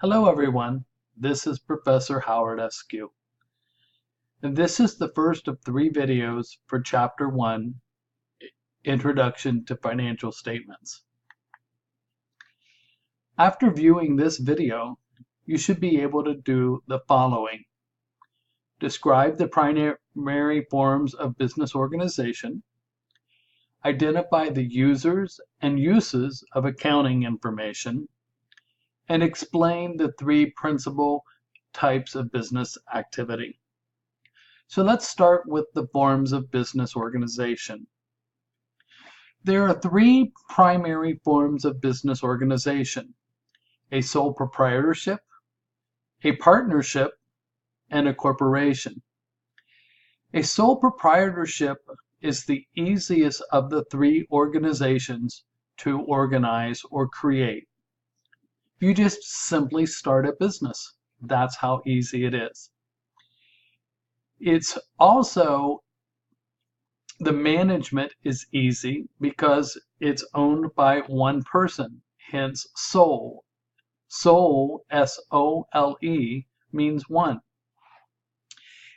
Hello everyone, this is Professor Howard Askew, and this is the first of 3 videos for Chapter 1, Introduction to Financial Statements. After viewing this video, you should be able to do the following. Describe the primary forms of business organization, identify the users and uses of accounting information, and explain the 3 principal types of business activity. So let's start with the forms of business organization. There are 3 primary forms of business organization: a sole proprietorship, a partnership, and a corporation. A sole proprietorship is the easiest of the 3 organizations to organize or create. You just simply start a business. That's how easy it is. It's also, the management is easy because it's owned by one person, hence sole. Sole, S-O-L-E, means one.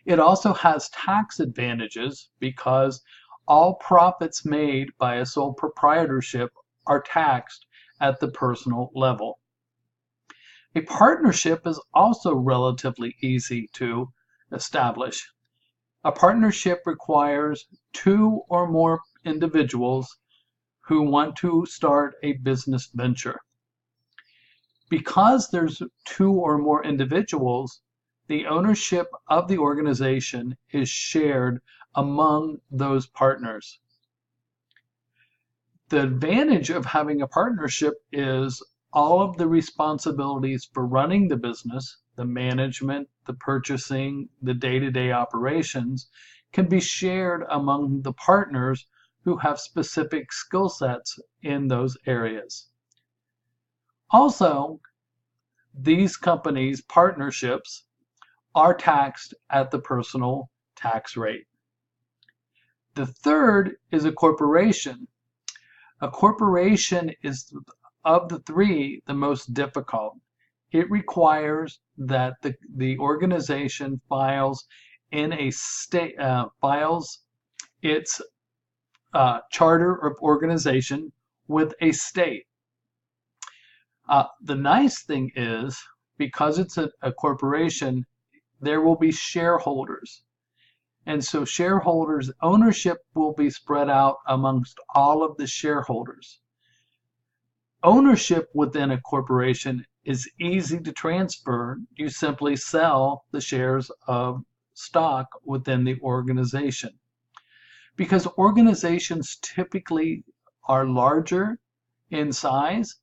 It also has tax advantages because all profits made by a sole proprietorship are taxed at the personal level. A partnership is also relatively easy to establish. A partnership requires 2 or more individuals who want to start a business venture. Because there's 2 or more individuals, the ownership of the organization is shared among those partners. The advantage of having a partnership is all of the responsibilities for running the business, the management, the purchasing, the day-to-day operations, can be shared among the partners who have specific skill sets in those areas. Also, these companies' partnerships are taxed at the personal tax rate. The third is a corporation. A corporation is, of the 3, the most difficult. It requires that the organization files in a state, files its charter of organization with a state. The nice thing is, because it's a corporation, there will be shareholders. And so shareholders' ownership will be spread out amongst all of the shareholders. Ownership within a corporation is easy to transfer. You simply sell the shares of stock within the organization. Because organizations typically are larger in size,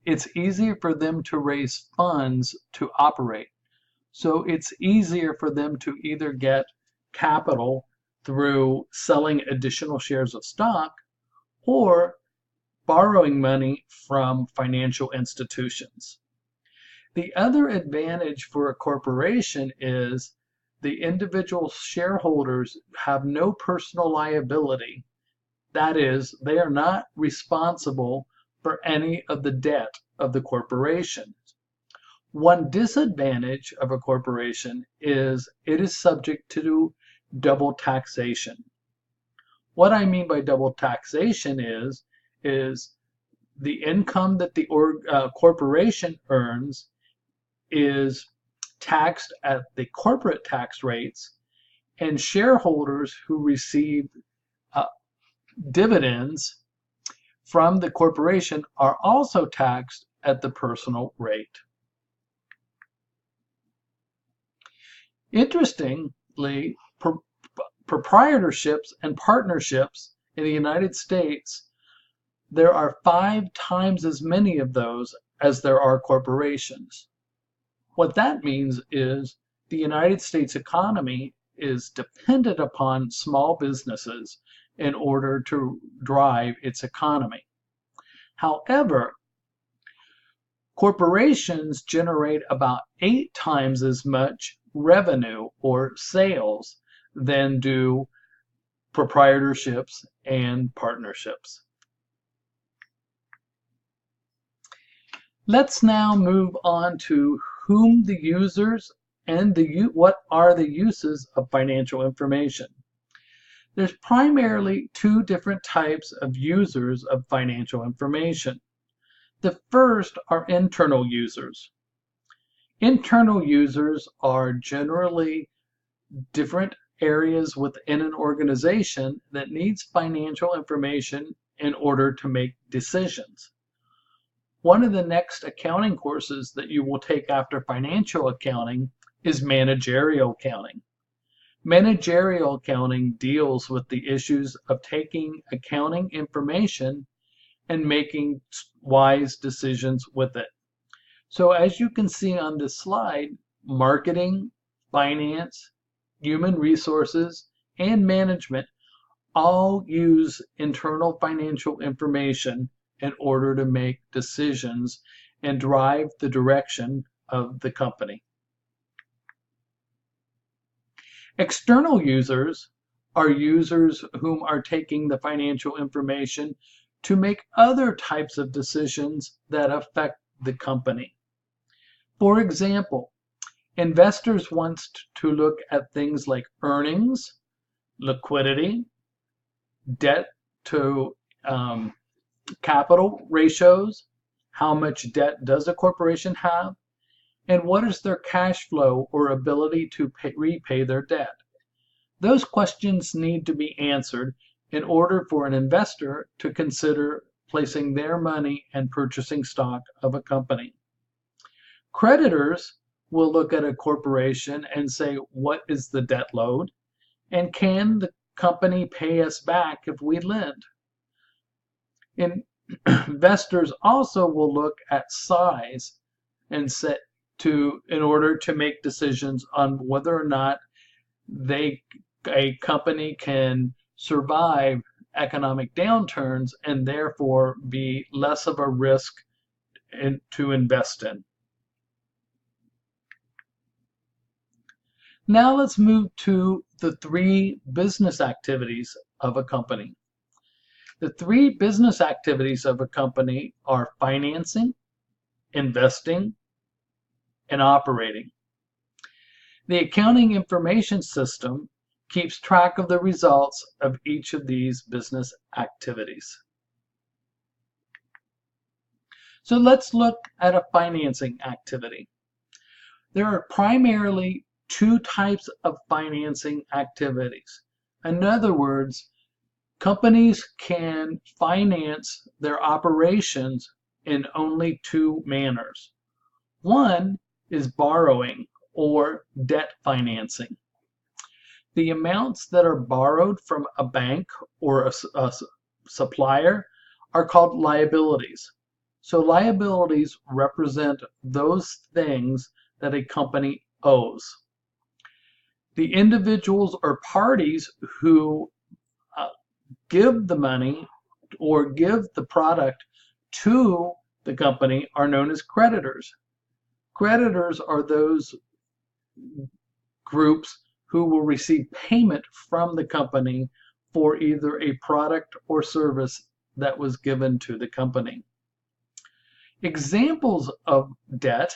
it's easier for them to raise funds to operate. So it's easier for them to either get capital through selling additional shares of stock or borrowing money from financial institutions. The other advantage for a corporation is the individual shareholders have no personal liability. That is, they are not responsible for any of the debt of the corporation. One disadvantage of a corporation is it is subject to double taxation. What I mean by double taxation is the income that the corporation earns is taxed at the corporate tax rates, and shareholders who receive dividends from the corporation are also taxed at the personal rate. Interestingly, proprietorships and partnerships in the United States, there are 5 times as many of those as there are corporations. What that means is the United States economy is dependent upon small businesses in order to drive its economy. However, corporations generate about 8 times as much revenue or sales than do proprietorships and partnerships. Let's now move on to whom the users and what are the uses of financial information. There's primarily two different types of users of financial information. The first are internal users. Internal users are generally different areas within an organization that needs financial information in order to make decisions. One of the next accounting courses that you will take after financial accounting is managerial accounting. Managerial accounting deals with the issues of taking accounting information and making wise decisions with it. So as you can see on this slide, marketing, finance, human resources, and management all use internal financial information in order to make decisions and drive the direction of the company. External users are users whom are taking the financial information to make other types of decisions that affect the company. For example, investors want to look at things like earnings, liquidity, debt to capital ratios, how much debt does a corporation have, and what is their cash flow or ability to repay their debt. Those questions need to be answered in order for an investor to consider placing their money and purchasing stock of a company. Creditors will look at a corporation and say, what is the debt load? And can the company pay us back if we lend? Investors also will look at size and in order to make decisions on whether or not a company can survive economic downturns and therefore be less of a risk to invest in. Now let's move to the three business activities of a company. The three business activities of a company are financing, investing, and operating. The accounting information system keeps track of the results of each of these business activities. So let's look at a financing activity. There are primarily two types of financing activities. In other words, companies can finance their operations in only two manners. One is borrowing or debt financing. The amounts that are borrowed from a bank or a supplier are called liabilities. So liabilities represent those things that a company owes. The individuals or parties who give the money or give the product to the company are known as creditors. Creditors are those groups who will receive payment from the company for either a product or service that was given to the company. Examples of debt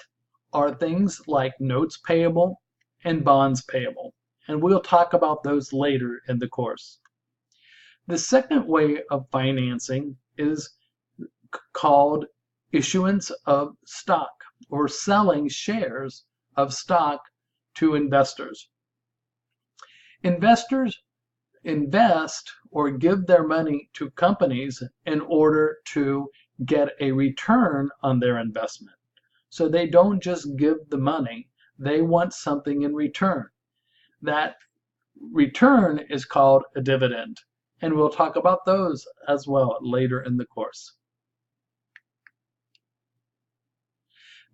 are things like notes payable and bonds payable, and we'll talk about those later in the course. The second way of financing is called issuance of stock or selling shares of stock to investors. Investors invest or give their money to companies in order to get a return on their investment. So they don't just give the money, they want something in return. That return is called a dividend, and we'll talk about those as well later in the course.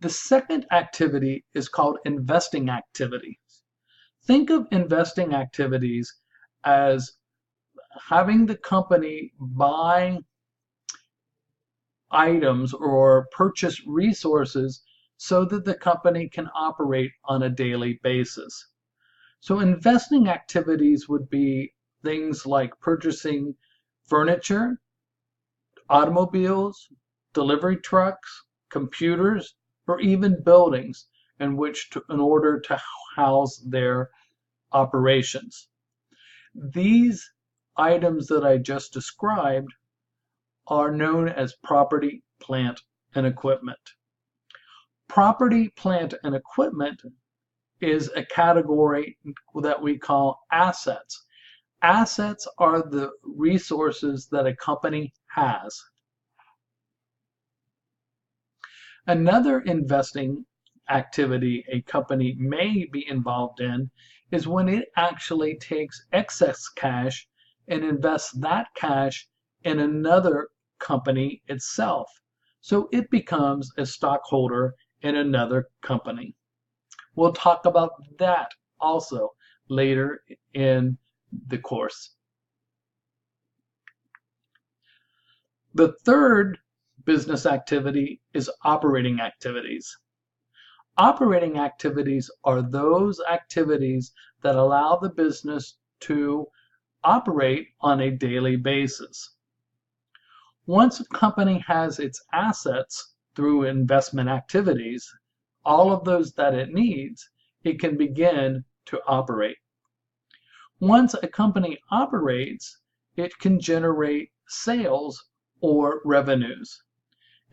The second activity is called investing activities. Think of investing activities as having the company buy items or purchase resources so that the company can operate on a daily basis. So investing activities would be things like purchasing furniture, automobiles, delivery trucks, computers, or even buildings in order to house their operations. These items that I just described are known as property, plant, and equipment. Property, plant, and equipment is a category that we call assets. Assets are the resources that a company has. Another investing activity a company may be involved in is when it actually takes excess cash and invests that cash in another company itself. So it becomes a stockholder in another company. We'll talk about that also later in the course. The third business activity is operating activities. Operating activities are those activities that allow the business to operate on a daily basis. Once a company has its assets through investment activities, all of those that it needs, it can begin to operate. Once a company operates, it can generate sales or revenues.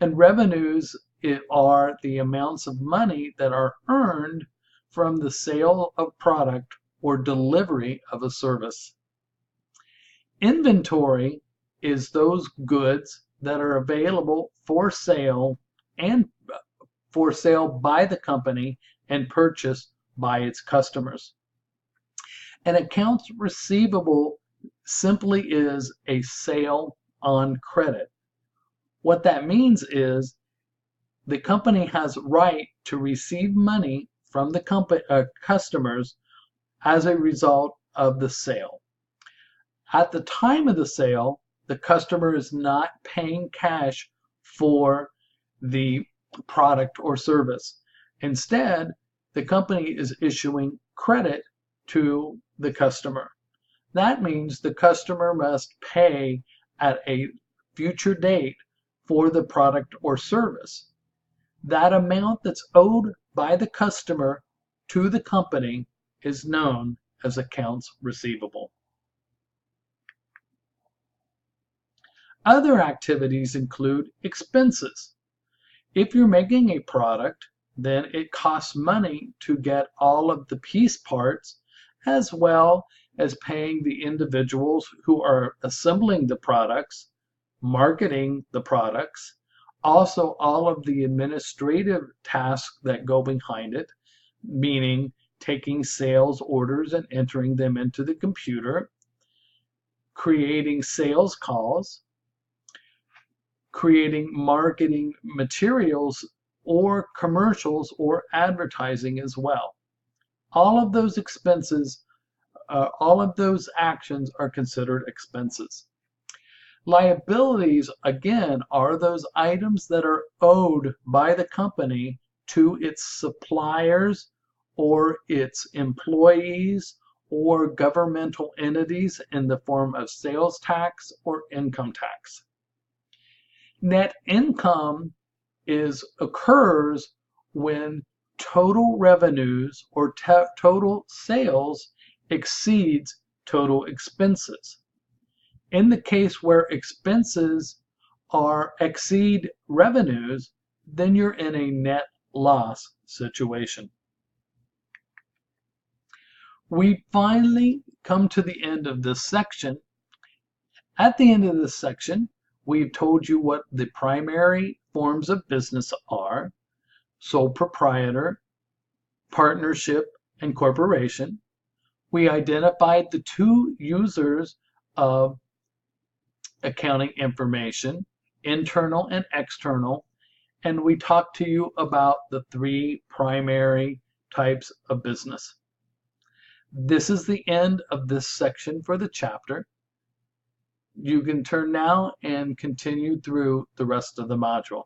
And revenues are the amounts of money that are earned from the sale of product or delivery of a service. Inventory is those goods that are available for sale by the company and purchased by its customers. An accounts receivable simply is a sale on credit. What that means is the company has right to receive money from the customers as a result of the sale. At the time of the sale, the customer is not paying cash for the product or service. Instead, the company is issuing credit to the customer. That means the customer must pay at a future date for the product or service. That amount that's owed by the customer to the company is known as accounts receivable. Other activities include expenses. If you're making a product, then it costs money to get all of the piece parts, as well as paying the individuals who are assembling the products, marketing the products, also all of the administrative tasks that go behind it, meaning taking sales orders and entering them into the computer, creating sales calls, creating marketing materials or commercials or advertising as well. All of those expenses, all of those actions are considered expenses. Liabilities, again, are those items that are owed by the company to its suppliers or its employees or governmental entities in the form of sales tax or income tax. Net income occurs when total revenues or total sales exceeds total expenses. In the case where expenses exceed revenues, then you're in a net loss situation. We finally come to the end of this section. At the end of this section, we've told you what the primary forms of business are: sole proprietor, partnership, and corporation. We identified the two users of accounting information, internal and external, and we talked to you about the three primary types of business. This is the end of this section for the chapter. You can turn now and continue through the rest of the module.